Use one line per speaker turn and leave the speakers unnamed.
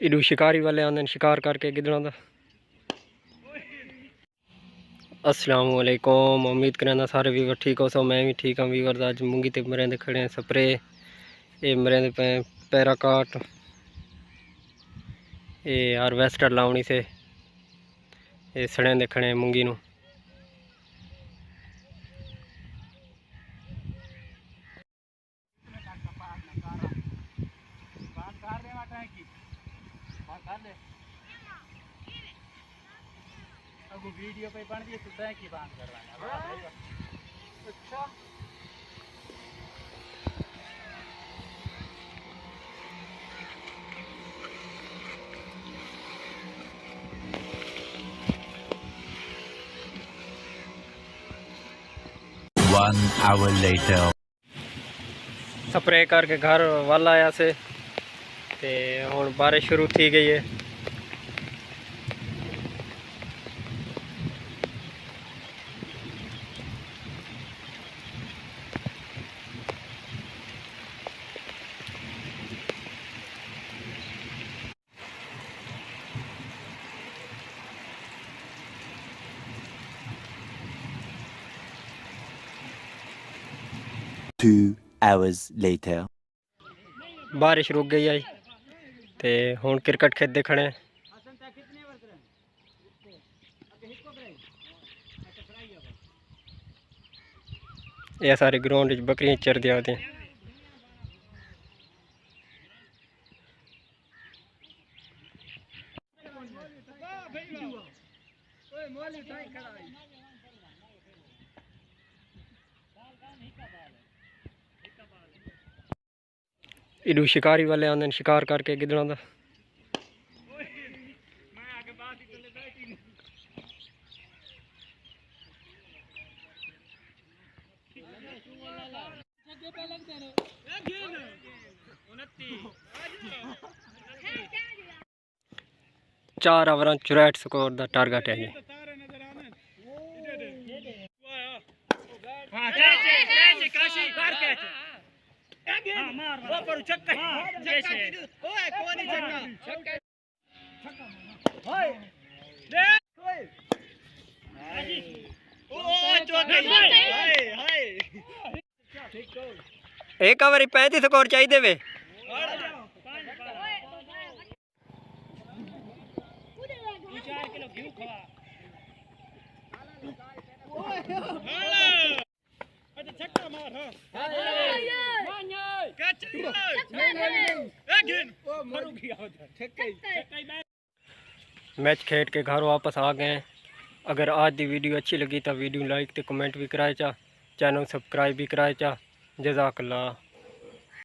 इडू शिकारी वाले आंदे शिकार करके गिदड़ों का। अस्सलाम वालेकुम, उम्मीद करें सारे व्यूवर ठीक हो। सो मैं भी ठीक हाँ व्यूवर। अज मूंगी ते मरेंदे खड़े हैं स्प्रे, ये मरेंदे पे पैराकाट, ये हारवेस्टर लावनी से ये सड़ेंदे खड़े हैं मूंगी नू।
वीडियो पे बन गई तो की बात करवाना। अच्छा
1 hour later
स्प्रे करके घर वाल आया से ते हुण बारिश शुरू थी गई है।
Two hours later
बारिश रुक गई आई ते हुण क्रिकेट खेलते खड़े। ये सारे ग्राउंड बकरियां चर दिया होती। इडू शिकारी वाले आंदे शिकार करके गिदड़ों का। चार ओवर 64 स्कोर का टारगेट है जी। एक ओवर 35 स्कोर चाहिए वे। मैच खेड के घर वापस आ गए। अगर आज की वीडियो अच्छी लगी तो वीडियो लाइक तो कमेंट भी कराए चा, चैनल सब्सक्राइब भी कराए चा। जज़ाकल्लाह।